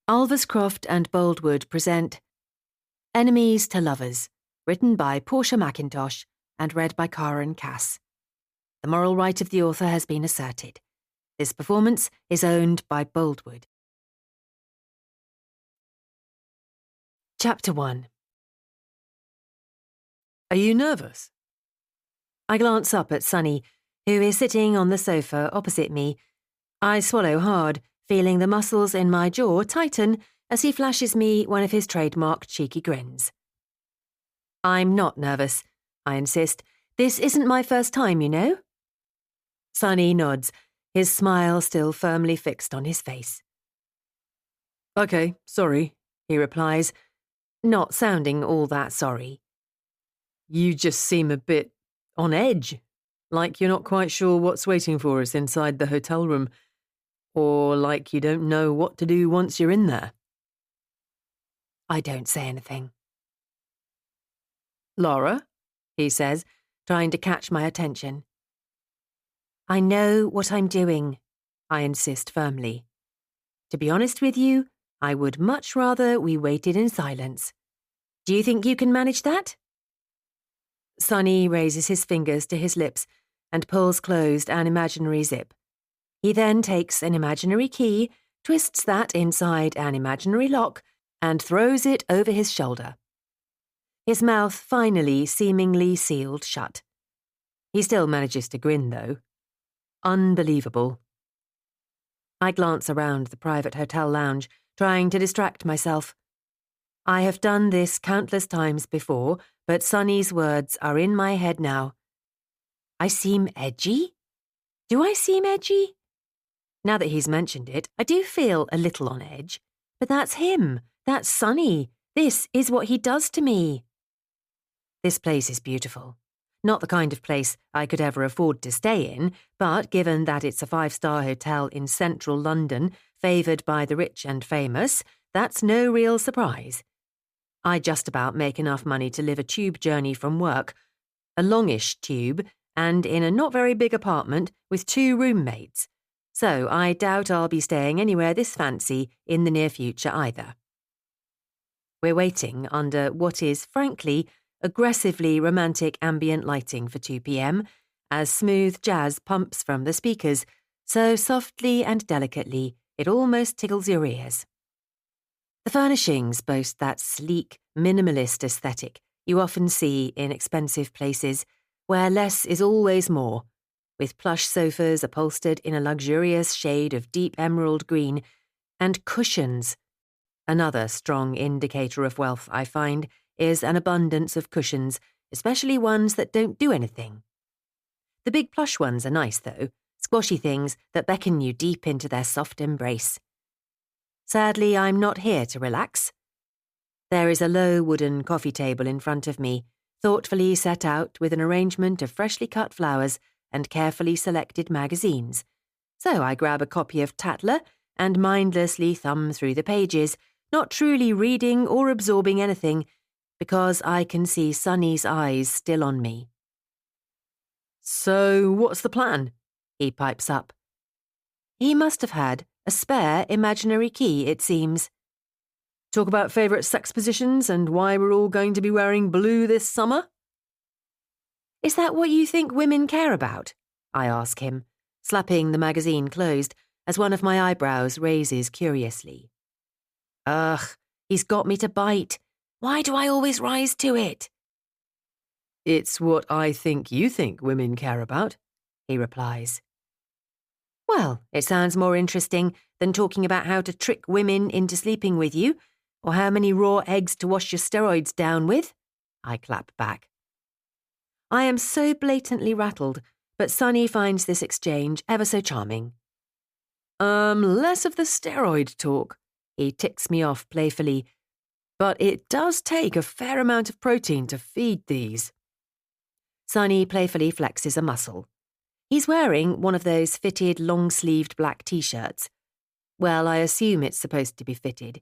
Alverscroft and Boldwood present Enemies to Lovers, written by Portia MacIntosh and read by Karen Cass. The moral right of the author has been asserted. This performance is owned by Boldwood. Chapter 1. Are you nervous? I glance up at Sonny, who is sitting on the sofa opposite me. I swallow hard, feeling the muscles in my jaw tighten as he flashes me one of his trademark cheeky grins. I'm not nervous, I insist. This isn't my first time, you know. Sonny nods, his smile still firmly fixed on his face. Okay, sorry, he replies, not sounding all that sorry. You just seem a bit on edge, like you're not quite sure what's waiting for us inside the hotel room, or like you don't know what to do once you're in there. I don't say anything. Lara, he says, trying to catch my attention. I know what I'm doing, I insist firmly. To be honest with you, I would much rather we waited in silence. Do you think you can manage that? Sonny raises his fingers to his lips and pulls closed an imaginary zip. He then takes an imaginary key, twists that inside an imaginary lock, and throws it over his shoulder. His mouth finally seemingly sealed shut. He still manages to grin, though. Unbelievable. I glance around the private hotel lounge, trying to distract myself. I have done this countless times before, but Sonny's words are in my head now. I seem edgy? Do I seem edgy? Now that he's mentioned it, I do feel a little on edge. But that's him. That's Sonny. This is what he does to me. This place is beautiful. Not the kind of place I could ever afford to stay in, but given that it's a 5-star hotel in central London, favoured by the rich and famous, that's no real surprise. I just about make enough money to live a tube journey from work, a longish tube, and in a not very big apartment with 2 roommates. So I doubt I'll be staying anywhere this fancy in the near future either. We're waiting under what is, frankly, aggressively romantic ambient lighting for 2 p.m. as smooth jazz pumps from the speakers, so softly and delicately it almost tickles your ears. The furnishings boast that sleek, minimalist aesthetic you often see in expensive places, where less is always more, with plush sofas upholstered in a luxurious shade of deep emerald green, and cushions. Another strong indicator of wealth, I find, is an abundance of cushions, especially ones that don't do anything. The big plush ones are nice, though, squashy things that beckon you deep into their soft embrace. Sadly, I'm not here to relax. There is a low wooden coffee table in front of me, thoughtfully set out with an arrangement of freshly cut flowers and carefully selected magazines. So I grab a copy of Tatler and mindlessly thumb through the pages, not truly reading or absorbing anything, because I can see Sonny's eyes still on me. So, what's the plan? He pipes up. He must have had a spare imaginary key, it seems. Talk about favourite sex positions and why we're all going to be wearing blue this summer? Is that what you think women care about? I ask him, slapping the magazine closed as one of my eyebrows raises curiously. Ugh, he's got me to bite. Why do I always rise to it? It's what I think you think women care about, he replies. Well, it sounds more interesting than talking about how to trick women into sleeping with you, or how many raw eggs to wash your steroids down with, I clap back. I am so blatantly rattled, but Sonny finds this exchange ever so charming. Less of the steroid talk, he ticks me off playfully, but it does take a fair amount of protein to feed these. Sonny playfully flexes a muscle. He's wearing one of those fitted long-sleeved black t-shirts. Well, I assume it's supposed to be fitted.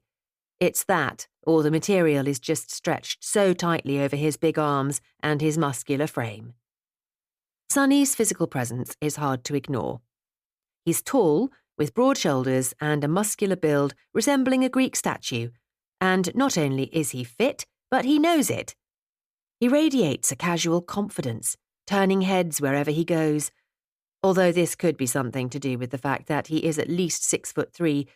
It's that, or the material is just stretched so tightly over his big arms and his muscular frame. Sonny's physical presence is hard to ignore. He's tall, with broad shoulders and a muscular build resembling a Greek statue. And not only is he fit, but he knows it. He radiates a casual confidence, turning heads wherever he goes. Although this could be something to do with the fact that he is at least 6'3",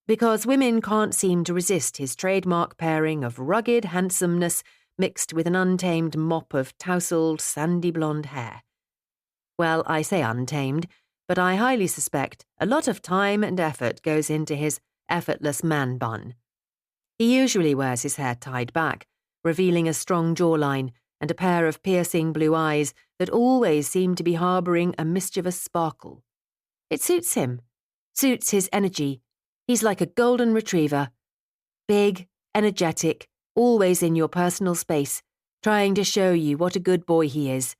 because women can't seem to resist his trademark pairing of rugged handsomeness mixed with an untamed mop of tousled, sandy blonde hair. Well, I say untamed, but I highly suspect a lot of time and effort goes into his effortless man bun. He usually wears his hair tied back, revealing a strong jawline and a pair of piercing blue eyes that always seem to be harbouring a mischievous sparkle. It suits him, suits his energy. He's like a golden retriever. Big, energetic, always in your personal space, trying to show you what a good boy he is.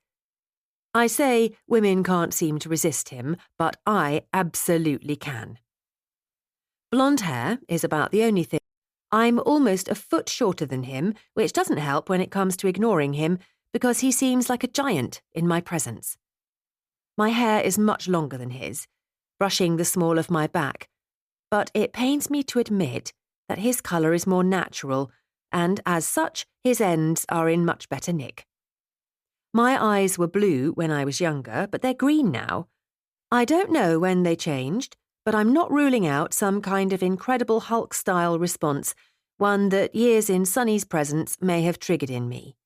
I say women can't seem to resist him, but I absolutely can. Blonde hair is about the only thing. I'm almost a foot shorter than him, which doesn't help when it comes to ignoring him, because he seems like a giant in my presence. My hair is much longer than his, brushing the small of my back, but it pains me to admit that his colour is more natural, and as such, his ends are in much better nick. My eyes were blue when I was younger, but they're green now. I don't know when they changed, but I'm not ruling out some kind of Incredible Hulk-style response, one that years in Sonny's presence may have triggered in me.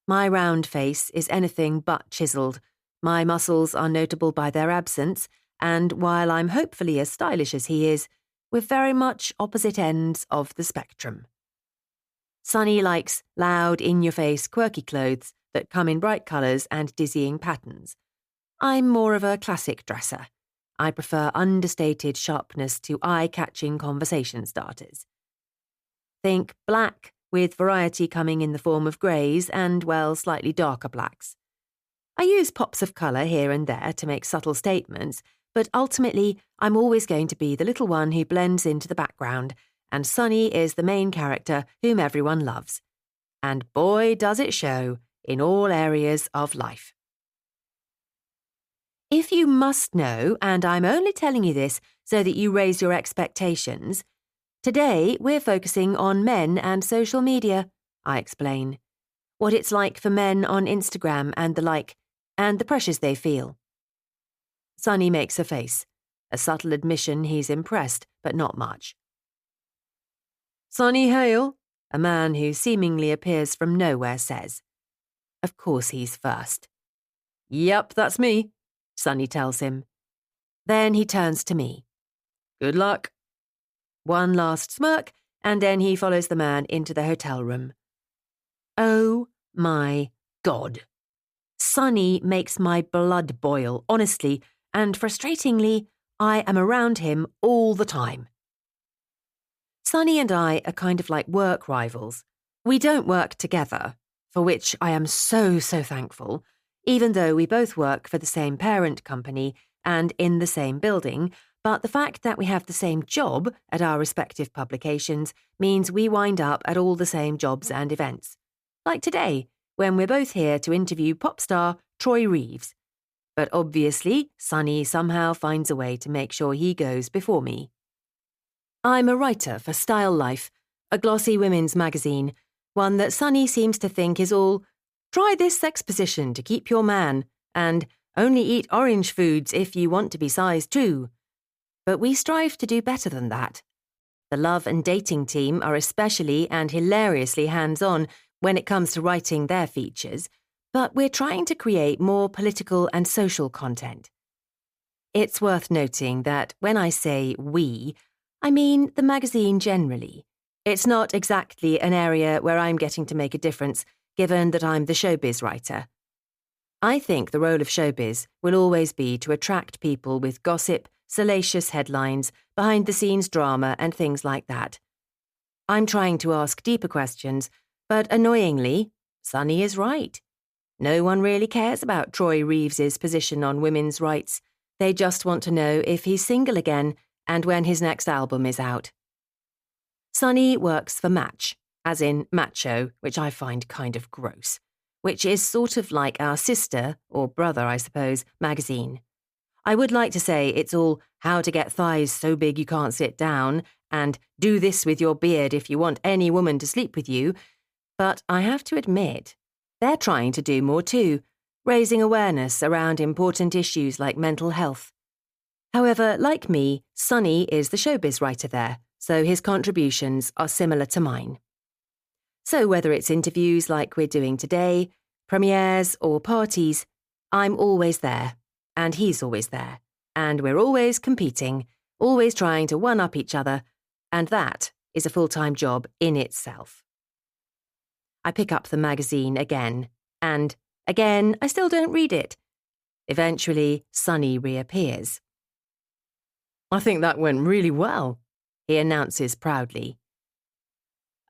My round face is anything but chiselled. My muscles are notable by their absence, and while I'm hopefully as stylish as he is, we're very much opposite ends of the spectrum. Sonny likes loud, in-your-face, quirky clothes that come in bright colours and dizzying patterns. I'm more of a classic dresser. I prefer understated sharpness to eye-catching conversation starters. Think black, with variety coming in the form of greys and, well, slightly darker blacks. I use pops of colour here and there to make subtle statements, but ultimately I'm always going to be the little one who blends into the background, and Sonny is the main character whom everyone loves. And boy, does it show in all areas of life. If you must know, and I'm only telling you this so that you raise your expectations, today we're focusing on men and social media, I explain. What it's like for men on Instagram and the like, and the pressures they feel. Sonny makes a face, a subtle admission he's impressed, but not much. Sonny Hale, a man who seemingly appears from nowhere says. Of course he's first. Yep, that's me, Sonny tells him. Then he turns to me. Good luck. One last smirk, and then he follows the man into the hotel room. Oh my God. Sonny makes my blood boil, honestly, and frustratingly, I am around him all the time. Sonny and I are kind of like work rivals. We don't work together, for which I am so thankful, even though we both work for the same parent company and in the same building, but the fact that we have the same job at our respective publications means we wind up at all the same jobs and events. Like today, when we're both here to interview pop star Troy Reeves. But obviously, Sonny somehow finds a way to make sure he goes before me. I'm a writer for Style Life, a glossy women's magazine, one that Sonny seems to think is all, try this sex position to keep your man, and only eat orange foods if you want to be size 2. But we strive to do better than that. The love and dating team are especially and hilariously hands-on when it comes to writing their features, but we're trying to create more political and social content. It's worth noting that when I say we, I mean the magazine generally. It's not exactly an area where I'm getting to make a difference, given that I'm the showbiz writer. I think the role of showbiz will always be to attract people with gossip, salacious headlines, behind-the-scenes drama and things like that. I'm trying to ask deeper questions, but annoyingly, Sonny is right. No one really cares about Troy Reeves's position on women's rights. They just want to know if he's single again and when his next album is out. Sonny works for Match, as in macho, which I find kind of gross, which is sort of like our sister, or brother I suppose, magazine. I would like to say it's all how to get thighs so big you can't sit down and do this with your beard if you want any woman to sleep with you, but I have to admit, they're trying to do more too, raising awareness around important issues like mental health. However, like me, Sonny is the showbiz writer there, so his contributions are similar to mine. So whether it's interviews like we're doing today, premieres or parties, I'm always there, and he's always there, and we're always competing, always trying to one-up each other, and that is a full-time job in itself. I pick up the magazine again, and again, I still don't read it. Eventually, Sonny reappears. I think that went really well, he announces proudly.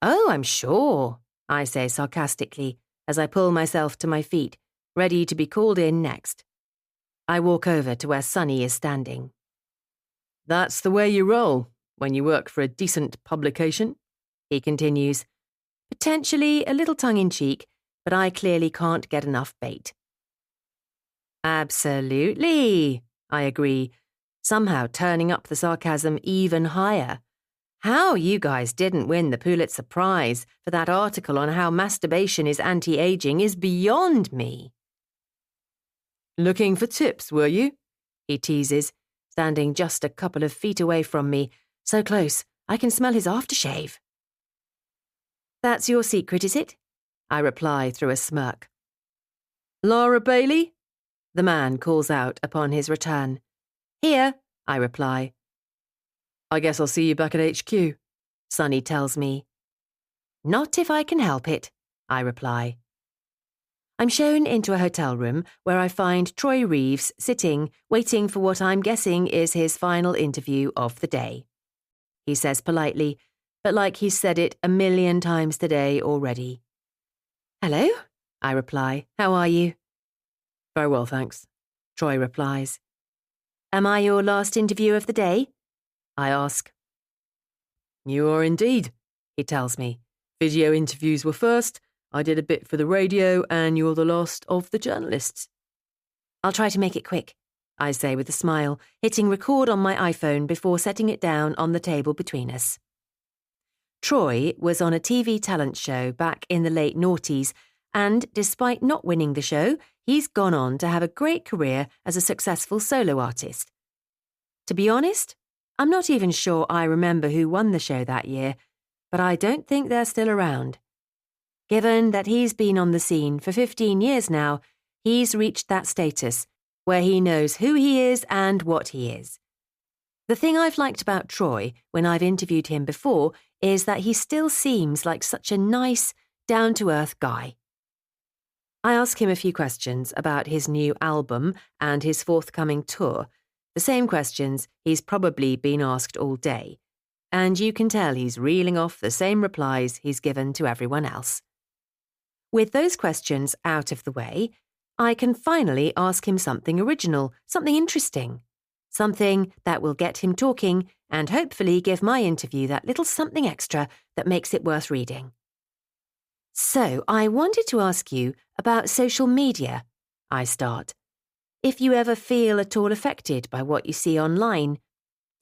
Oh, I'm sure, I say sarcastically as I pull myself to my feet, ready to be called in next. I walk over to where Sonny is standing. That's the way you roll when you work for a decent publication, he continues, potentially a little tongue-in-cheek, but I clearly can't get enough bait. Absolutely, I agree, somehow turning up the sarcasm even higher. How you guys didn't win the Pulitzer Prize for that article on how masturbation is anti-aging is beyond me. Looking for tips, were you? He teases, standing just a couple of feet away from me, so close I can smell his aftershave. That's your secret, is it? I reply through a smirk. Lara Bailey? The man calls out upon his return. Here, I reply. I guess I'll see you back at HQ, Sonny tells me. Not if I can help it, I reply. I'm shown into a hotel room where I find Troy Reeves sitting, waiting for what I'm guessing is his final interview of the day. He says politely, but like he's said it 1,000,000 times today already. Hello, I reply. How are you? Very well, thanks, Troy replies. Am I your last interview of the day? I ask. You are indeed, he tells me. Video interviews were first, I did a bit for the radio, and you're the last of the journalists. I'll try to make it quick, I say with a smile, hitting record on my iPhone before setting it down on the table between us. Troy was on a TV talent show back in the late noughties, and despite not winning the show, he's gone on to have a great career as a successful solo artist. To be honest, I'm not even sure I remember who won the show that year, but I don't think they're still around. Given that he's been on the scene for 15 years now, he's reached that status where he knows who he is and what he is. The thing I've liked about Troy when I've interviewed him before is that he still seems like such a nice, down-to-earth guy. I ask him a few questions about his new album and his forthcoming tour, the same questions he's probably been asked all day, and you can tell he's reeling off the same replies he's given to everyone else. With those questions out of the way, I can finally ask him something original, something interesting, something that will get him talking and hopefully give my interview that little something extra that makes it worth reading. So, I wanted to ask you about social media, I start. If you ever feel at all affected by what you see online,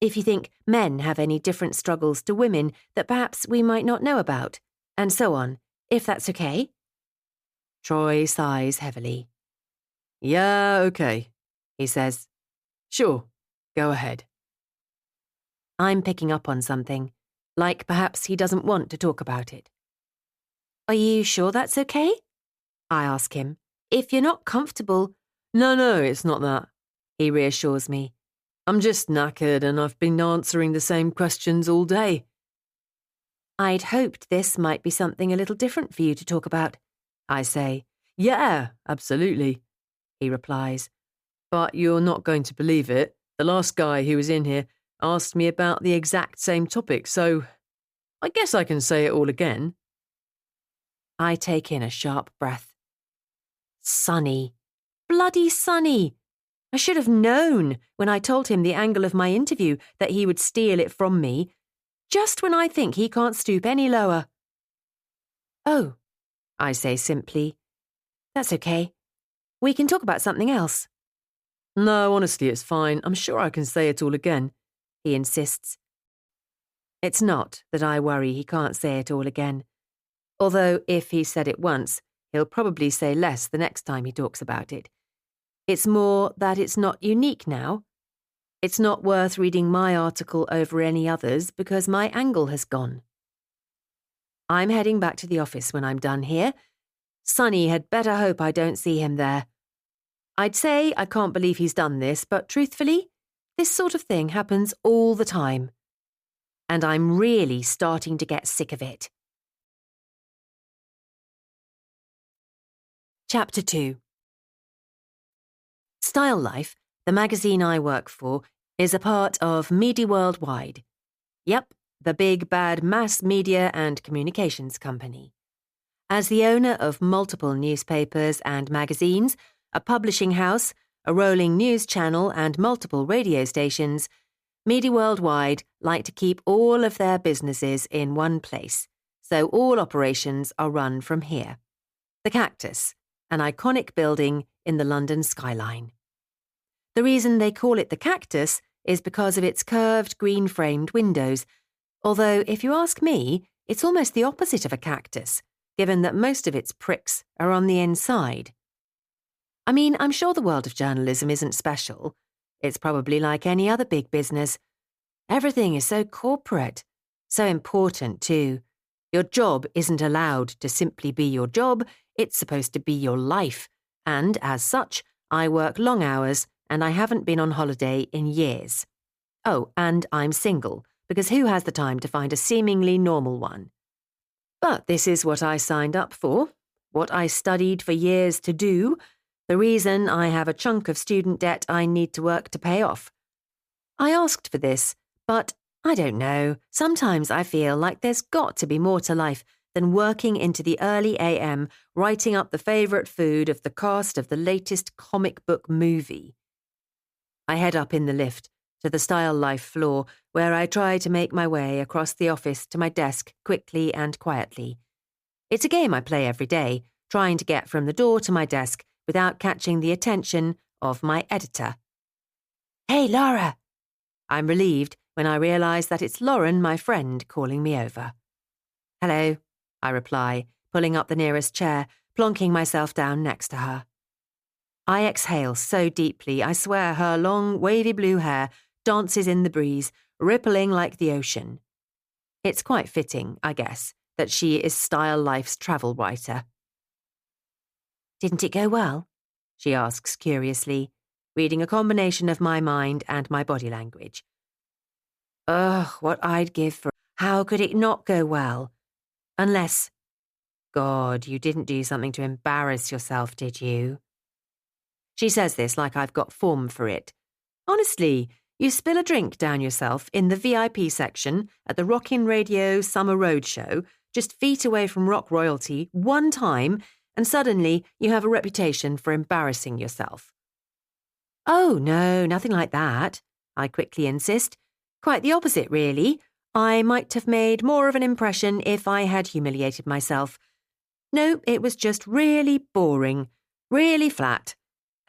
if you think men have any different struggles to women that perhaps we might not know about, and so on, if that's okay? Troy sighs heavily. Yeah, okay, he says. Sure, go ahead. I'm picking up on something, like perhaps he doesn't want to talk about it. Are you sure that's okay? I ask him. If you're not comfortable... No, it's not that, he reassures me. I'm just knackered and I've been answering the same questions all day. I'd hoped this might be something a little different for you to talk about, I say. Yeah, absolutely, he replies. But you're not going to believe it. The last guy who was in here asked me about the exact same topic, so I guess I can say it all again. I take in a sharp breath. Sonny. Bloody Sonny! I should have known when I told him the angle of my interview that he would steal it from me, just when I think he can't stoop any lower. Oh, I say simply. That's okay. We can talk about something else. No, honestly, it's fine. I'm sure I can say it all again, he insists. It's not that I worry he can't say it all again. Although if he said it once, he'll probably say less the next time he talks about it. It's more that it's not unique now. It's not worth reading my article over any others because my angle has gone. I'm heading back to the office when I'm done here. Sonny had better hope I don't see him there. I'd say I can't believe he's done this, but truthfully, this sort of thing happens all the time. And I'm really starting to get sick of it. Chapter 2. Style Life, the magazine I work for, is a part of Media Worldwide. Yep, the big bad mass media and communications company. As the owner of multiple newspapers and magazines, a publishing house, a rolling news channel and multiple radio stations, Media Worldwide like to keep all of their businesses in one place, so all operations are run from here. The Cactus, an iconic building in the London skyline. The reason they call it the Cactus is because of its curved green-framed windows, although if you ask me, it's almost the opposite of a cactus, given that most of its pricks are on the inside. I mean, I'm sure the world of journalism isn't special. It's probably like any other big business. Everything is so corporate, so important too. Your job isn't allowed to simply be your job, it's supposed to be your life, and as such, I work long hours and I haven't been on holiday in years. Oh, and I'm single, because who has the time to find a seemingly normal one? But this is what I signed up for, what I studied for years to do, the reason I have a chunk of student debt I need to work to pay off. I asked for this, but I don't know, sometimes I feel like there's got to be more to life than working into the early AM, writing up the favourite food of the cast of the latest comic book movie. I head up in the lift to the Style Life floor, where I try to make my way across the office to my desk quickly and quietly. It's a game I play every day, trying to get from the door to my desk without catching the attention of my editor. Hey, Lara! I'm relieved when I realise that it's Lauren, my friend, calling me over. Hello, I reply, pulling up the nearest chair, plonking myself down next to her. I exhale so deeply, I swear her long, wavy blue hair dances in the breeze, rippling like the ocean. It's quite fitting, I guess, that she is Style Life's travel writer. Didn't it go well? She asks curiously, reading a combination of my mind and my body language. Ugh, what I'd give for... How could it not go well? Unless... God, you didn't do something to embarrass yourself, did you? She says this like I've got form for it. Honestly, you spill a drink down yourself in the VIP section at the Rockin' Radio Summer Roadshow, just feet away from rock royalty, one time, and suddenly you have a reputation for embarrassing yourself. Oh, no, nothing like that, I quickly insist. Quite the opposite, really. I might have made more of an impression if I had humiliated myself. No, it was just really boring, really flat,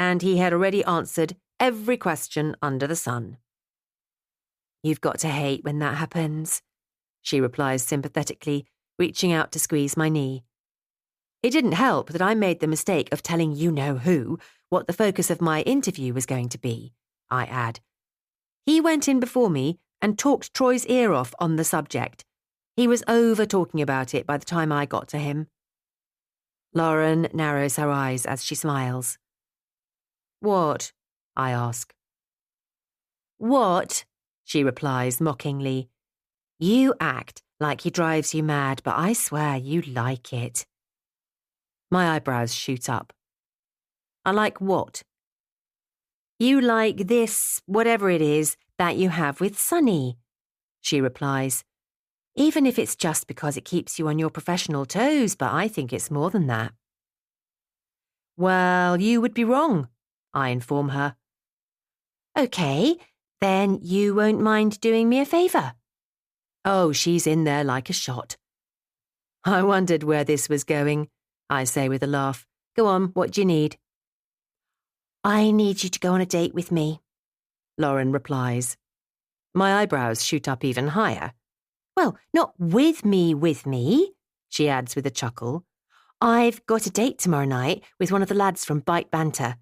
and he had already answered every question under the sun. You've got to hate when that happens, she replies sympathetically, reaching out to squeeze my knee. It didn't help that I made the mistake of telling you-know-who what the focus of my interview was going to be, I add. He went in before me and talked Troy's ear off on the subject. He was over-talking about it by the time I got to him. Lauren narrows her eyes as she smiles. What? I ask. What? She replies mockingly. You act like he drives you mad, but I swear you like it. My eyebrows shoot up. I like what? You like this, whatever it is, that you have with Sonny, she replies. Even if it's just because it keeps you on your professional toes, but I think it's more than that. Well, you would be wrong, I inform her. Okay, then you won't mind doing me a favour. Oh, she's in there like a shot. I wondered where this was going, I say with a laugh. Go on, what do you need? I need you to go on a date with me, Lauren replies. My eyebrows shoot up even higher. Well, not with me, she adds with a chuckle. I've got a date tomorrow night with one of the lads from Bite Banter.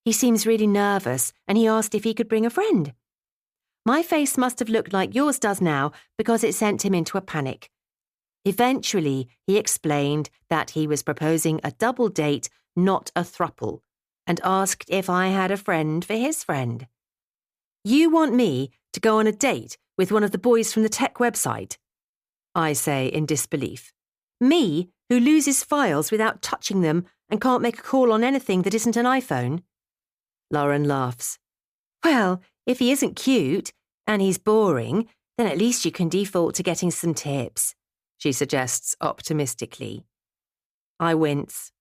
He seems really nervous and he asked if he could bring a friend. My face must have looked like yours does now because it sent him into a panic. Eventually, he explained that he was proposing a double date, not a throuple, and asked if I had a friend for his friend. You want me to go on a date with one of the boys from the tech website? I say in disbelief. Me, who loses files without touching them and can't make a call on anything that isn't an iPhone? Lauren laughs. Well, if he isn't cute and he's boring, then at least you can default to getting some tips, she suggests optimistically. I wince.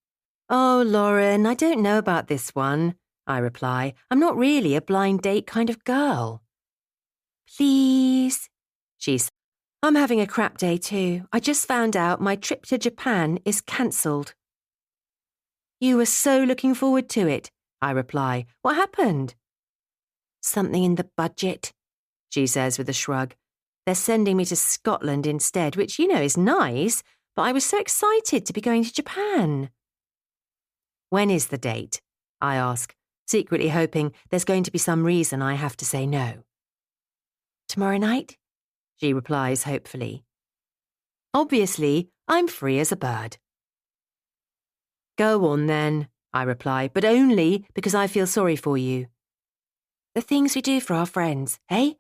Oh, Lauren, I don't know about this one, I reply. I'm not really a blind date kind of girl. Please, she says. I'm having a crap day too. I just found out my trip to Japan is cancelled. You were so looking forward to it, I reply. What happened? Something in the budget, she says with a shrug. They're sending me to Scotland instead, which, is nice, but I was so excited to be going to Japan. When is the date? I ask, secretly hoping there's going to be some reason I have to say no. Tomorrow night? She replies hopefully. Obviously, I'm free as a bird. Go on then, I reply, but only because I feel sorry for you. The things we do for our friends, eh?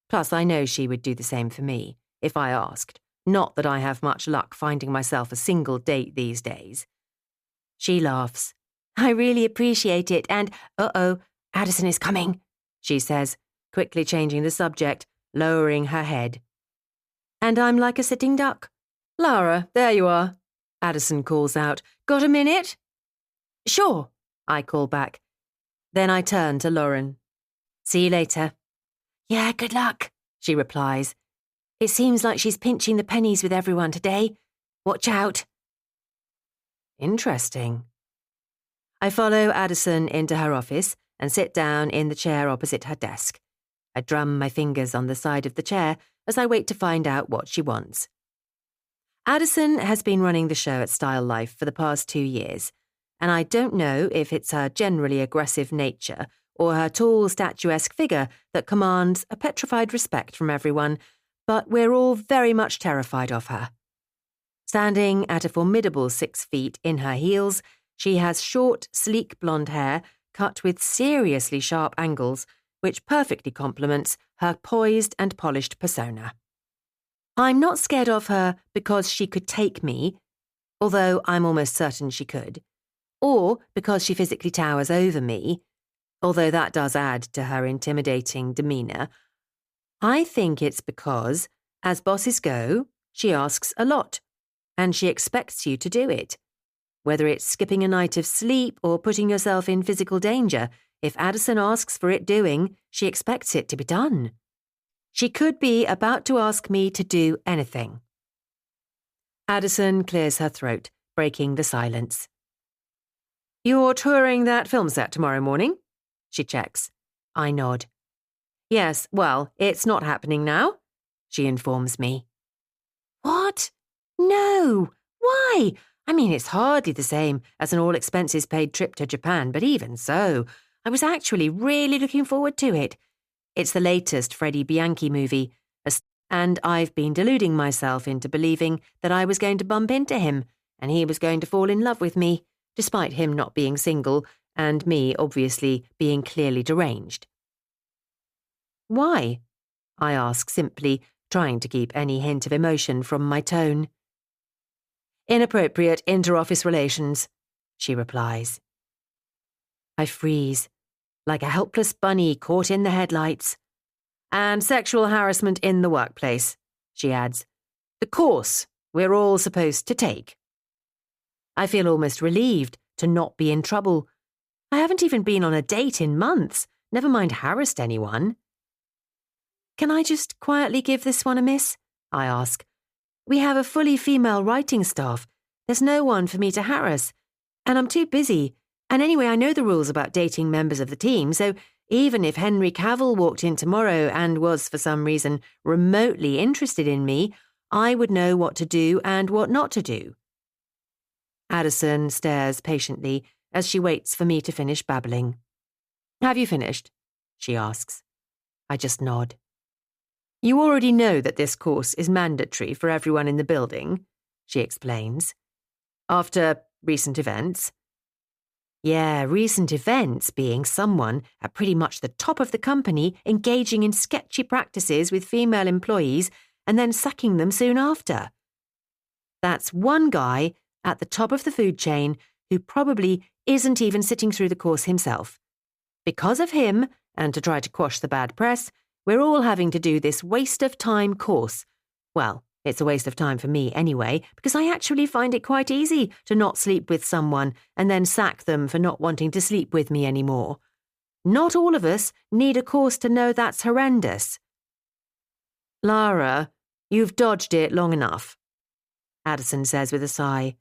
Plus, I know she would do the same for me, if I asked. Not that I have much luck finding myself a single date these days. She laughs. I really appreciate it, and, Addison is coming, she says, quickly changing the subject, lowering her head. And I'm like a sitting duck. Lara, there you are, Addison calls out. Got a minute? Sure, I call back. Then I turn to Lauren. See you later. Yeah, good luck, she replies. It seems like she's pinching the pennies with everyone today. Watch out. Interesting. I follow Addison into her office and sit down in the chair opposite her desk. I drum my fingers on the side of the chair as I wait to find out what she wants. Addison has been running the show at Style Life for the past 2 years, and I don't know if it's her generally aggressive nature or her tall, statuesque figure that commands a petrified respect from everyone, but we're all very much terrified of her. Standing at a formidable 6 feet in her heels, she has short, sleek blonde hair cut with seriously sharp angles, which perfectly complements her poised and polished persona. I'm not scared of her because she could take me, although I'm almost certain she could, or because she physically towers over me, although that does add to her intimidating demeanour. I think it's because, as bosses go, she asks a lot, and she expects you to do it. Whether it's skipping a night of sleep or putting yourself in physical danger, if Addison asks for it doing, she expects it to be done. She could be about to ask me to do anything. Addison clears her throat, breaking the silence. You're touring that film set tomorrow morning? She checks. I nod. Yes, well, it's not happening now, she informs me. What? No. Why? I mean, it's hardly the same as an all-expenses-paid trip to Japan, but even so, I was actually really looking forward to it. It's the latest Freddie Bianchi movie, and I've been deluding myself into believing that I was going to bump into him, and he was going to fall in love with me, despite him not being single, and me obviously being clearly deranged. Why? I ask simply, trying to keep any hint of emotion from my tone. Inappropriate inter-office relations, she replies. I freeze, like a helpless bunny caught in the headlights. And sexual harassment in the workplace, she adds. The course we're all supposed to take. I feel almost relieved to not be in trouble. I haven't even been on a date in months, never mind harassed anyone. Can I just quietly give this one a miss? I ask. We have a fully female writing staff. There's no one for me to harass, and I'm too busy, And anyway, I know the rules about dating members of the team, so even if Henry Cavill walked in tomorrow and was for some reason remotely interested in me, I would know what to do and what not to do. Addison stares patiently as she waits for me to finish babbling. Have you finished? She asks. I just nod. You already know that this course is mandatory for everyone in the building, she explains. After recent events. Yeah, recent events being someone at pretty much the top of the company engaging in sketchy practices with female employees and then sacking them soon after. That's one guy at the top of the food chain who probably isn't even sitting through the course himself. Because of him, and to try to quash the bad press, we're all having to do this waste of time course. Well, it's a waste of time for me anyway, because I actually find it quite easy to not sleep with someone and then sack them for not wanting to sleep with me anymore. Not all of us need a course to know that's horrendous. Lara, you've dodged it long enough, Addison says with a sigh.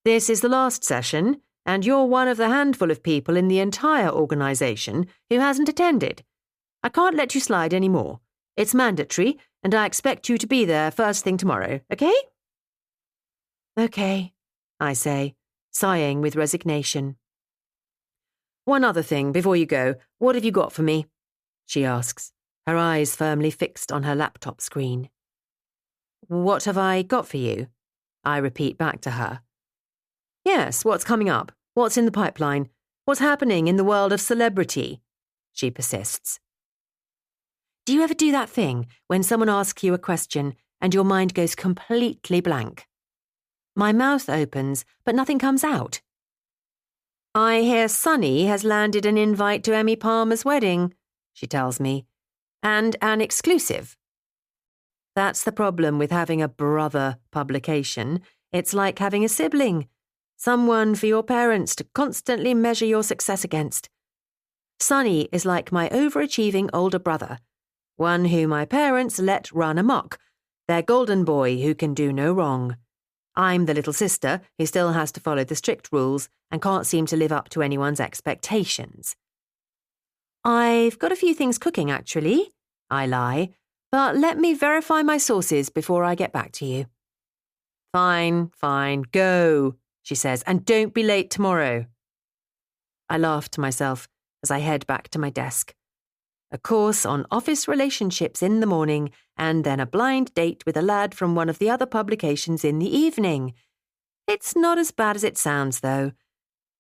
This is the last session, and you're one of the handful of people in the entire organisation who hasn't attended. I can't let you slide anymore. It's mandatory, and I expect you to be there first thing tomorrow, okay? Okay, I say, sighing with resignation. One other thing before you go, what have you got for me? She asks, her eyes firmly fixed on her laptop screen. What have I got for you? I repeat back to her. Yes, what's coming up? What's in the pipeline? What's happening in the world of celebrity? She persists. Do you ever do that thing when someone asks you a question and your mind goes completely blank? My mouth opens, but nothing comes out. I hear Sonny has landed an invite to Emmy Palmer's wedding, she tells me, and an exclusive. That's the problem with having a brother publication. It's like having a sibling, someone for your parents to constantly measure your success against. Sonny is like my overachieving older brother, one who my parents let run amok, their golden boy who can do no wrong. I'm the little sister who still has to follow the strict rules and can't seem to live up to anyone's expectations. I've got a few things cooking, actually, I lie, but let me verify my sources before I get back to you. Fine, go, she says, and don't be late tomorrow. I laugh to myself as I head back to my desk. A course on office relationships in the morning, and then a blind date with a lad from one of the other publications in the evening. It's not as bad as it sounds, though.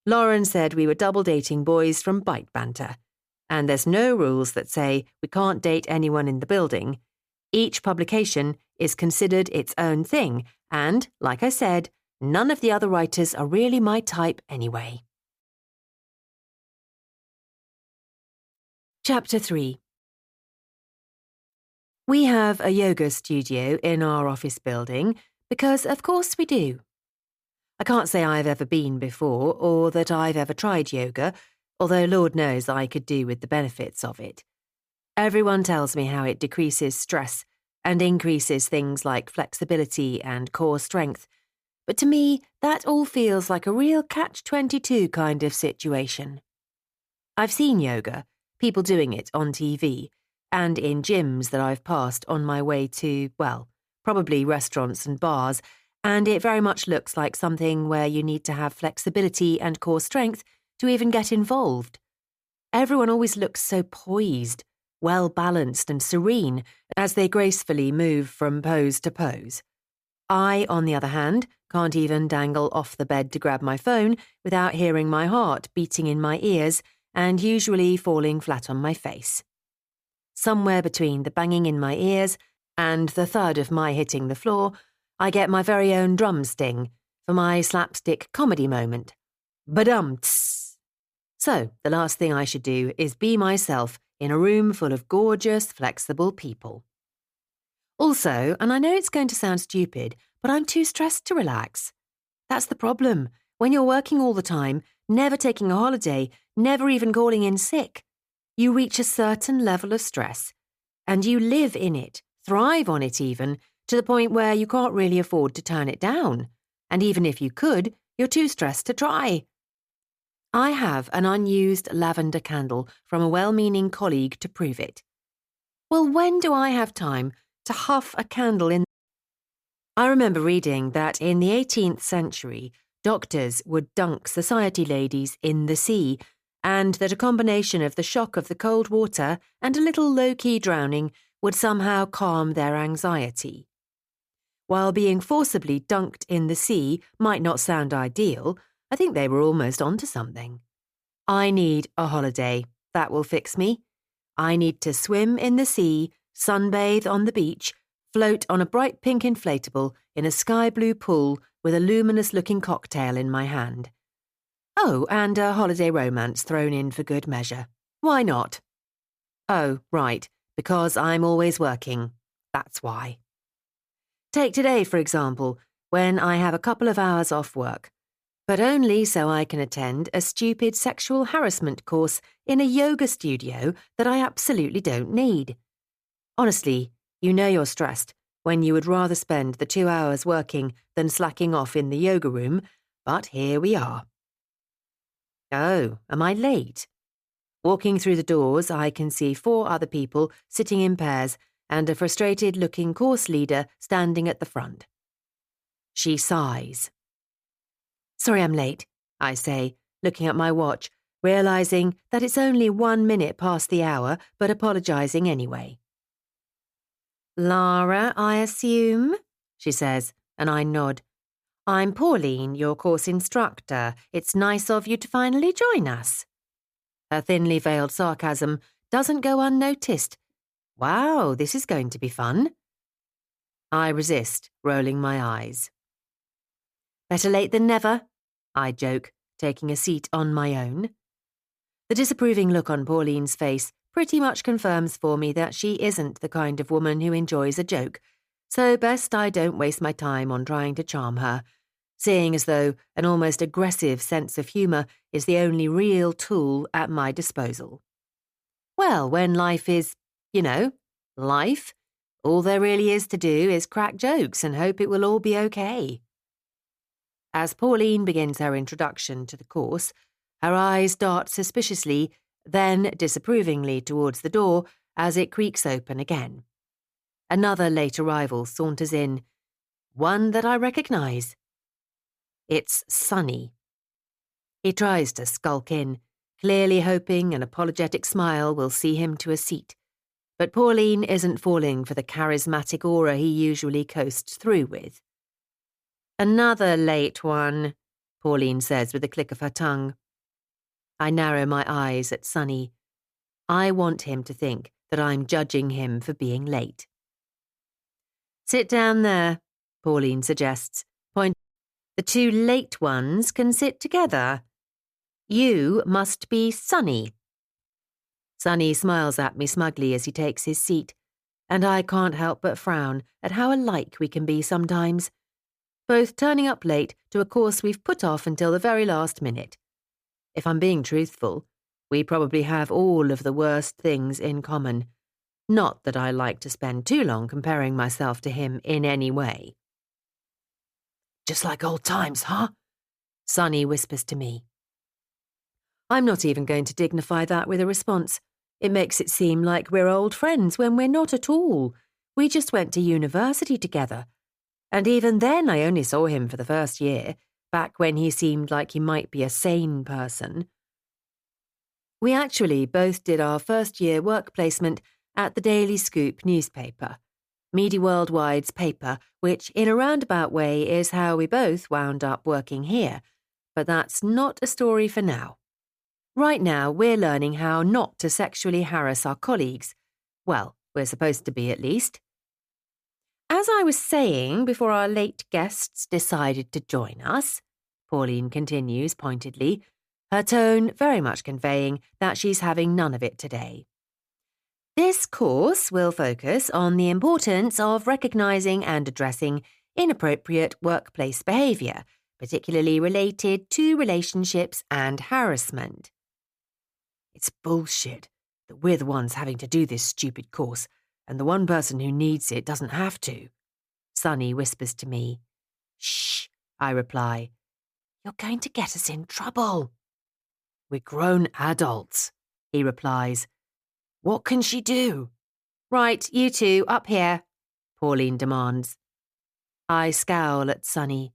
Lauren said we were double dating boys from Bite Banter, and there's no rules that say we can't date anyone in the building. Each publication is considered its own thing, and, like I said, none of the other writers are really my type anyway. Chapter 3. We have a yoga studio in our office building because, of course, we do. I can't say I've ever been before or that I've ever tried yoga, although Lord knows I could do with the benefits of it. Everyone tells me how it decreases stress and increases things like flexibility and core strength, but to me, that all feels like a real catch-22 kind of situation. I've seen yoga, people doing it on TV, and in gyms that I've passed on my way to, well, probably restaurants and bars, and it very much looks like something where you need to have flexibility and core strength to even get involved. Everyone always looks so poised, well-balanced and serene as they gracefully move from pose to pose. I, on the other hand, can't even dangle off the bed to grab my phone without hearing my heart beating in my ears and usually falling flat on my face. Somewhere between the banging in my ears and the thud of my hitting the floor, I get my very own drum sting for my slapstick comedy moment. Badum-ts. So, the last thing I should do is be myself in a room full of gorgeous, flexible people. Also, and I know it's going to sound stupid, but I'm too stressed to relax. That's the problem. When you're working all the time, never taking a holiday, never even calling in sick, you reach a certain level of stress, and you live in it, thrive on it even, to the point where you can't really afford to turn it down. And even if you could, you're too stressed to try. I have an unused lavender candle from a well-meaning colleague to prove it. Well, when do I have time to huff a candle in? I remember reading that in the 18th century, doctors would dunk society ladies in the sea, and that a combination of the shock of the cold water and a little low-key drowning would somehow calm their anxiety. While being forcibly dunked in the sea might not sound ideal, I think they were almost onto something. I need a holiday. That will fix me. I need to swim in the sea, sunbathe on the beach, float on a bright pink inflatable in a sky blue pool with a luminous-looking cocktail in my hand. Oh, and a holiday romance thrown in for good measure. Why not? Oh, right, because I'm always working. That's why. Take today, for example, when I have a couple of hours off work, but only so I can attend a stupid sexual harassment course in a yoga studio that I absolutely don't need. Honestly, you know you're stressed when you would rather spend the 2 hours working than slacking off in the yoga room, but here we are. Oh, am I late? Walking through the doors, I can see 4 other people sitting in pairs and a frustrated-looking course leader standing at the front. She sighs. Sorry I'm late, I say, looking at my watch, realizing that it's only 1 minute past the hour, but apologizing anyway. Lara, I assume? She says, and I nod. I'm Pauline, your course instructor. It's nice of you to finally join us. Her thinly veiled sarcasm doesn't go unnoticed. Wow, this is going to be fun. I resist, rolling my eyes. Better late than never, I joke, taking a seat on my own. The disapproving look on Pauline's face pretty much confirms for me that she isn't the kind of woman who enjoys a joke, so best I don't waste my time on trying to charm her, seeing as though an almost aggressive sense of humour is the only real tool at my disposal. Well, when life is, life, all there really is to do is crack jokes and hope it will all be okay. As Pauline begins her introduction to the course, her eyes dart suspiciously, then disapprovingly towards the door as it creaks open again. Another late arrival saunters in, one that I recognise. It's Sonny. He tries to skulk in, clearly hoping an apologetic smile will see him to a seat, but Pauline isn't falling for the charismatic aura he usually coasts through with. Another late one, Pauline says with a click of her tongue. I narrow my eyes at Sonny. I want him to think that I'm judging him for being late. Sit down there, Pauline suggests, pointing. The 2 late ones can sit together. You must be Sonny. Sonny smiles at me smugly as he takes his seat, and I can't help but frown at how alike we can be sometimes, both turning up late to a course we've put off until the very last minute. If I'm being truthful, we probably have all of the worst things in common. Not that I like to spend too long comparing myself to him in any way. Just like old times, huh? Sonny whispers to me. I'm not even going to dignify that with a response. It makes it seem like we're old friends when we're not at all. We just went to university together. And even then I only saw him for the first year, back when he seemed like he might be a sane person. We actually both did our first-year work placement at the Daily Scoop newspaper, Media Worldwide's paper, which in a roundabout way is how we both wound up working here. But that's not a story for now. Right now, we're learning how not to sexually harass our colleagues. Well, we're supposed to be at least. As I was saying before our late guests decided to join us, Pauline continues pointedly, her tone very much conveying that she's having none of it today. This course will focus on the importance of recognising and addressing inappropriate workplace behaviour, particularly related to relationships and harassment. It's bullshit that we're the ones having to do this stupid course, and the one person who needs it doesn't have to. Sonny whispers to me. Shh, I reply. You're going to get us in trouble. We're grown adults, he replies. What can she do? Right, you two, up here, Pauline demands. I scowl at Sonny.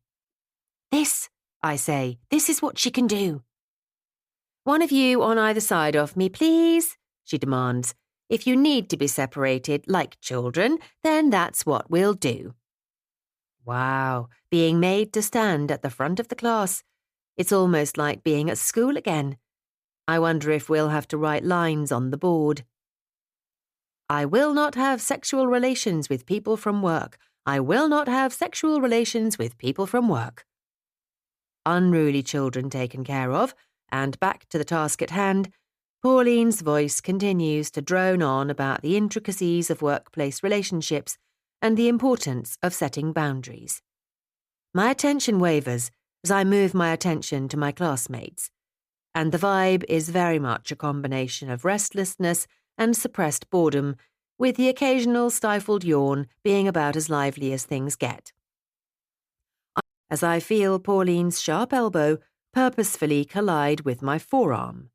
This, I say, this is what she can do. One of you on either side of me, please, she demands. If you need to be separated like children, then that's what we'll do. Wow, being made to stand at the front of the class. It's almost like being at school again. I wonder if we'll have to write lines on the board. I will not have sexual relations with people from work. I will not have sexual relations with people from work. Unruly children taken care of, and back to the task at hand, Pauline's voice continues to drone on about the intricacies of workplace relationships and the importance of setting boundaries. My attention wavers as I move my attention to my classmates, and the vibe is very much a combination of restlessness and suppressed boredom, with the occasional stifled yawn being about as lively as things get. As I feel Pauline's sharp elbow purposefully collide with my forearm.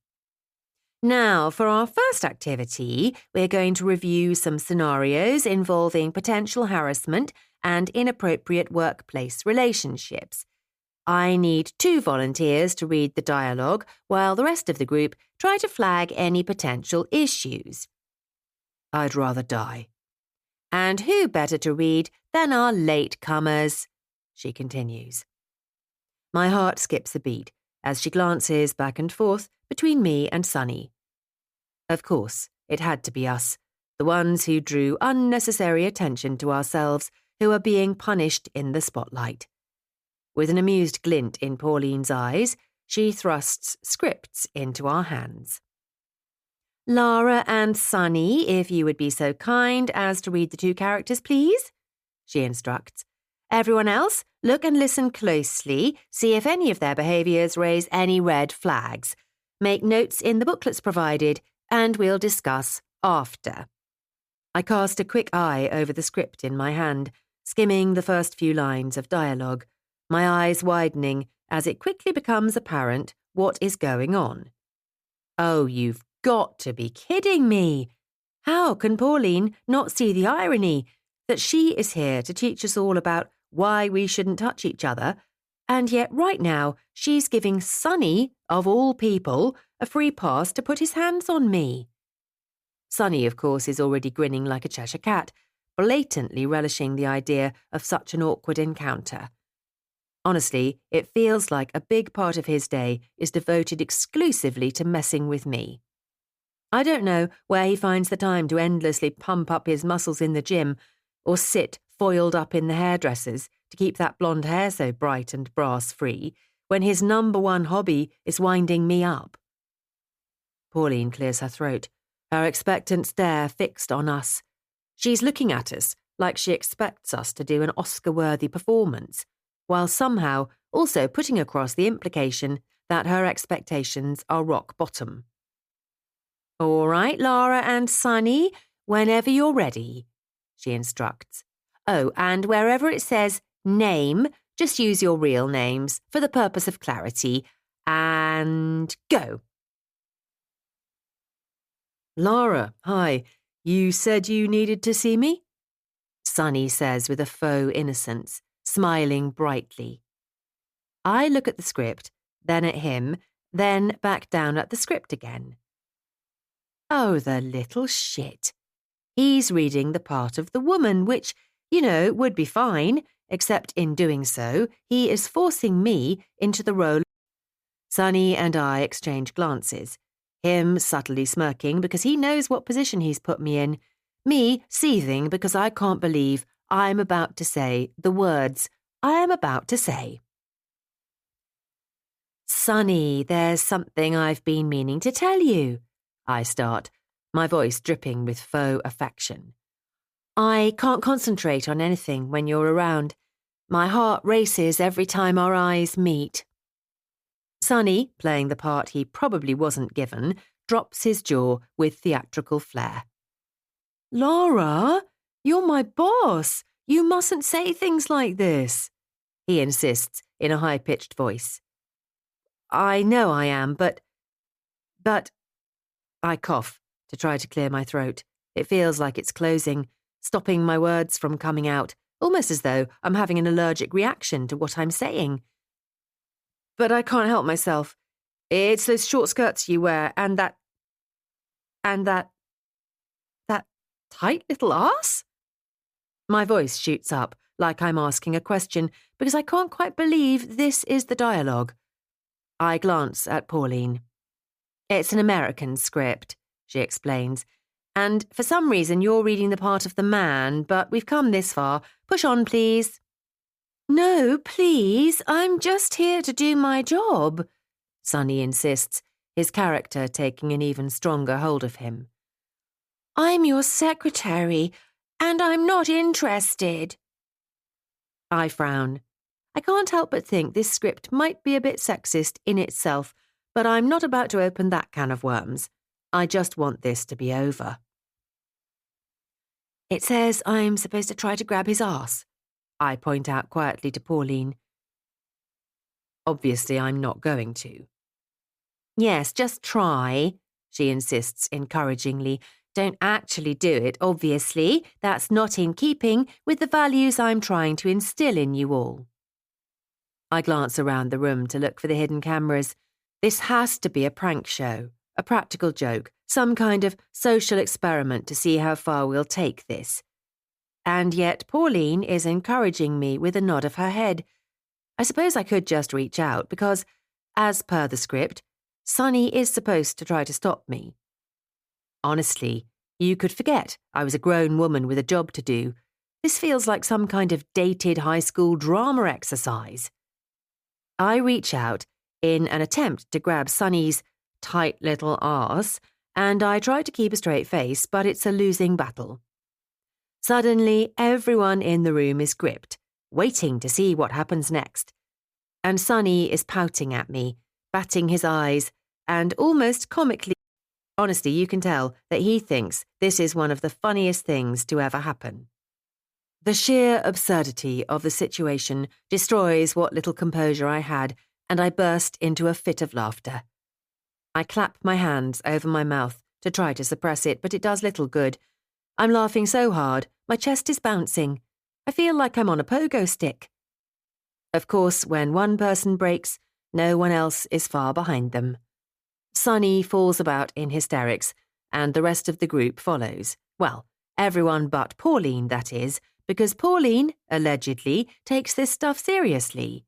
Now, for our first activity, we're going to review some scenarios involving potential harassment and inappropriate workplace relationships. I need 2 volunteers to read the dialogue while the rest of the group try to flag any potential issues. I'd rather die. And who better to read than our latecomers, she continues. My heart skips a beat as she glances back and forth between me and Sonny. Of course, it had to be us, the ones who drew unnecessary attention to ourselves, who are being punished in the spotlight. With an amused glint in Pauline's eyes, she thrusts scripts into our hands. Lara and Sonny, if you would be so kind as to read the 2 characters, please, she instructs. Everyone else, look and listen closely, see if any of their behaviours raise any red flags. Make notes in the booklets provided, and we'll discuss after. I cast a quick eye over the script in my hand, skimming the first few lines of dialogue, my eyes widening as it quickly becomes apparent what is going on. Oh, you've got to be kidding me! How can Pauline not see the irony that she is here to teach us all about why we shouldn't touch each other, and yet right now she's giving Sonny, of all people, a free pass to put his hands on me? Sonny, of course, is already grinning like a Cheshire cat, blatantly relishing the idea of such an awkward encounter. Honestly, it feels like a big part of his day is devoted exclusively to messing with me. I don't know where he finds the time to endlessly pump up his muscles in the gym or sit foiled up in the hairdressers to keep that blonde hair so bright and brass-free when his number one hobby is winding me up. Pauline clears her throat, her expectant stare fixed on us. She's looking at us like she expects us to do an Oscar-worthy performance, while somehow also putting across the implication that her expectations are rock bottom. All right, Lara and Sonny, whenever you're ready, she instructs. Oh, and wherever it says name, just use your real names for the purpose of clarity. And go. Lara, hi. You said you needed to see me? Sonny says with a faux innocence, smiling brightly. I look at the script, then at him, then back down at the script again. Oh, the little shit. He's reading the part of the woman, which, would be fine, except in doing so, he is forcing me into the role. Sonny and I exchange glances, him subtly smirking because he knows what position he's put me in, me seething because I can't believe I'm about to say the words I am about to say. Sonny, there's something I've been meaning to tell you, I start, my voice dripping with faux affection. I can't concentrate on anything when you're around. My heart races every time our eyes meet. Sonny, playing the part he probably wasn't given, drops his jaw with theatrical flair. Lara, you're my boss. You mustn't say things like this, he insists in a high-pitched voice. I know I am, but But I cough to try to clear my throat. It feels like it's closing, stopping my words from coming out, almost as though I'm having an allergic reaction to what I'm saying. But I can't help myself. It's those short skirts you wear and that tight little arse? My voice shoots up like I'm asking a question because I can't quite believe this is the dialogue. I glance at Pauline. It's an American script, she explains, and for some reason you're reading the part of the man, but we've come this far. Push on, please. No, please, I'm just here to do my job, Sonny insists, his character taking an even stronger hold of him. I'm your secretary, and I'm not interested. I frown. I can't help but think this script might be a bit sexist in itself, but I'm not about to open that can of worms. I just want this to be over. It says I'm supposed to try to grab his arse, I point out quietly to Pauline. Obviously, I'm not going to. Yes, just try, she insists encouragingly. Don't actually do it, obviously. That's not in keeping with the values I'm trying to instill in you all. I glance around the room to look for the hidden cameras. This has to be a prank show, a practical joke, some kind of social experiment to see how far we'll take this. And yet Pauline is encouraging me with a nod of her head. I suppose I could just reach out because, as per the script, Sonny is supposed to try to stop me. Honestly, you could forget I was a grown woman with a job to do. This feels like some kind of dated high school drama exercise. I reach out in an attempt to grab Sonny's tight little arse, and I try to keep a straight face, but it's a losing battle. Suddenly, everyone in the room is gripped, waiting to see what happens next. And Sonny is pouting at me, batting his eyes, and almost comically. Honestly, you can tell that he thinks this is one of the funniest things to ever happen. The sheer absurdity of the situation destroys what little composure I had, and I burst into a fit of laughter. I clap my hands over my mouth to try to suppress it, but it does little good. I'm laughing so hard, my chest is bouncing. I feel like I'm on a pogo stick. Of course, when one person breaks, no one else is far behind them. Sonny falls about in hysterics, and the rest of the group follows. Well, everyone but Pauline, that is, because Pauline, allegedly, takes this stuff seriously.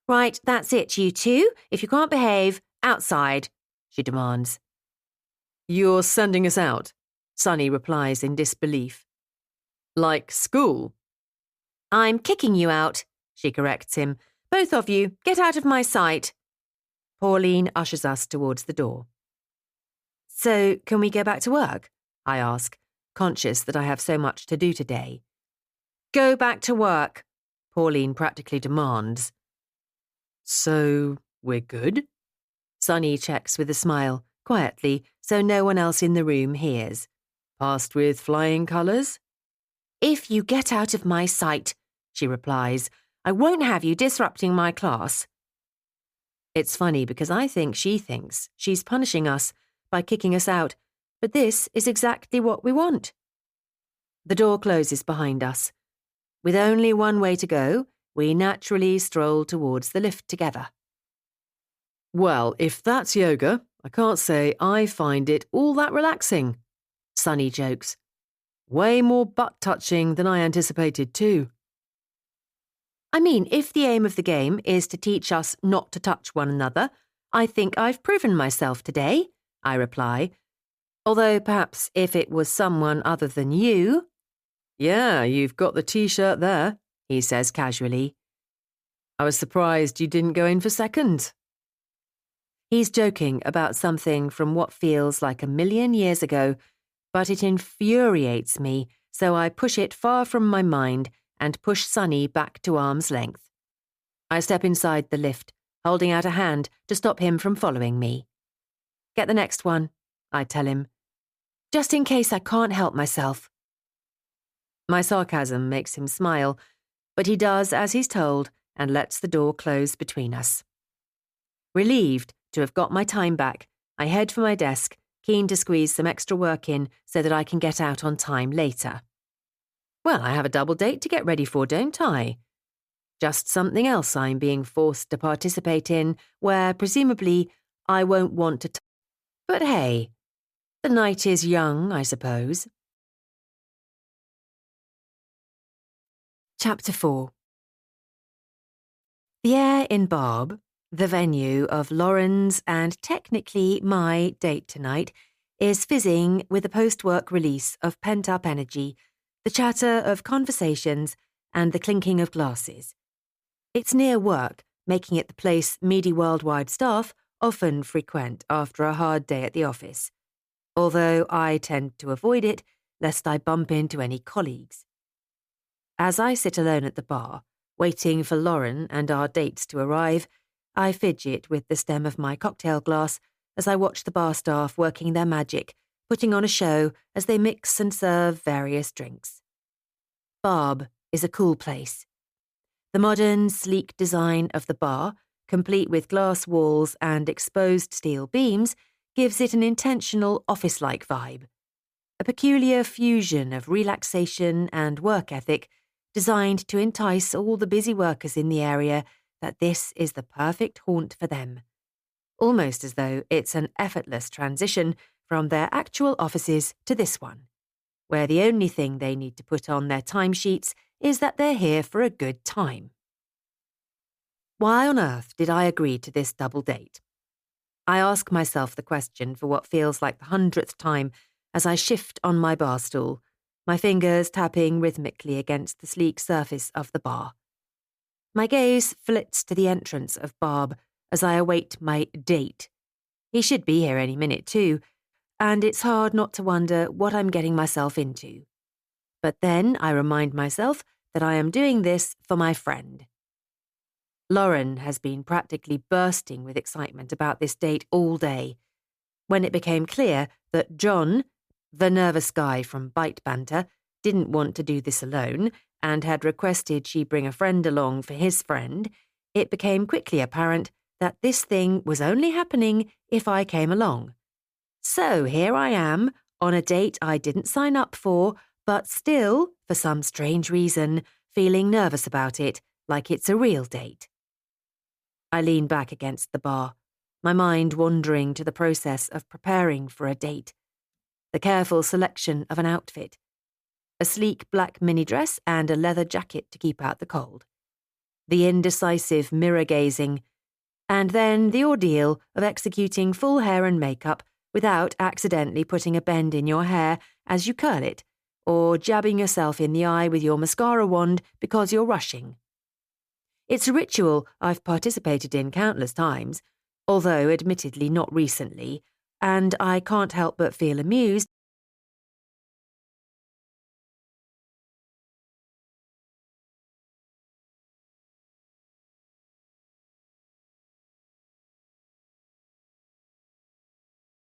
Right, that's it, you two. If you can't behave, outside, she demands. You're sending us out, Sonny replies in disbelief. Like school? I'm kicking you out, she corrects him. Both of you, get out of my sight. Pauline ushers us towards the door. So, can we go back to work? I ask, conscious that I have so much to do today. Go back to work, Pauline practically demands. So, we're good? Sonny checks with a smile, quietly, so no one else in the room hears. Passed with flying colours? If you get out of my sight, she replies, I won't have you disrupting my class. It's funny because I think she thinks she's punishing us by kicking us out, but this is exactly what we want. The door closes behind us. With only one way to go, we naturally stroll towards the lift together. Well, if that's yoga, I can't say I find it all that relaxing, Sonny jokes. Way more butt-touching than I anticipated too. I mean, if the aim of the game is to teach us not to touch one another, I think I've proven myself today, I reply. Although perhaps if it was someone other than you... Yeah, you've got the T-shirt there, he says casually. I was surprised you didn't go in for second. He's joking about something from what feels like a million years ago, but it infuriates me, so I push it far from my mind and push Sonny back to arm's length. I step inside the lift, holding out a hand to stop him from following me. Get the next one, I tell him, just in case I can't help myself. My sarcasm makes him smile, but he does as he's told and lets the door close between us. Relieved to have got my time back, I head for my desk, keen to squeeze some extra work in so that I can get out on time later. Well, I have a double date to get ready for, don't I? Just something else I'm being forced to participate in where, presumably, I won't want to. But hey, the night is young, I suppose. Chapter 4. The air in Barb, the venue of Lauren's and technically my date tonight, is fizzing with the post-work release of pent-up energy, the chatter of conversations, and the clinking of glasses. It's near work, making it the place meaty worldwide staff often frequent after a hard day at the office, although I tend to avoid it lest I bump into any colleagues. As I sit alone at the bar, waiting for Lauren and our dates to arrive, I fidget with the stem of my cocktail glass as I watch the bar staff working their magic, putting on a show as they mix and serve various drinks. Barb is a cool place. The modern, sleek design of the bar, complete with glass walls and exposed steel beams, gives it an intentional office-like vibe. A peculiar fusion of relaxation and work ethic designed to entice all the busy workers in the area that this is the perfect haunt for them. Almost as though it's an effortless transition from their actual offices to this one, where the only thing they need to put on their timesheets is that they're here for a good time. Why on earth did I agree to this double date? I ask myself the question for what feels like the 100th time as I shift on my bar stool, my fingers tapping rhythmically against the sleek surface of the bar. My gaze flits to the entrance of Barb as I await my date. He should be here any minute too, and it's hard not to wonder what I'm getting myself into. But then I remind myself that I am doing this for my friend. Lauren has been practically bursting with excitement about this date all day. When it became clear that John, the nervous guy from Bite Banter, didn't want to do this alone and had requested she bring a friend along for his friend, it became quickly apparent that this thing was only happening if I came along. So here I am, on a date I didn't sign up for, but still, for some strange reason, feeling nervous about it, like it's a real date. I lean back against the bar, my mind wandering to the process of preparing for a date. The careful selection of an outfit. A sleek black mini dress and a leather jacket to keep out the cold. The indecisive mirror gazing. And then the ordeal of executing full hair and makeup without accidentally putting a bend in your hair as you curl it, or jabbing yourself in the eye with your mascara wand because you're rushing. It's a ritual I've participated in countless times, although admittedly not recently, and I can't help but feel amused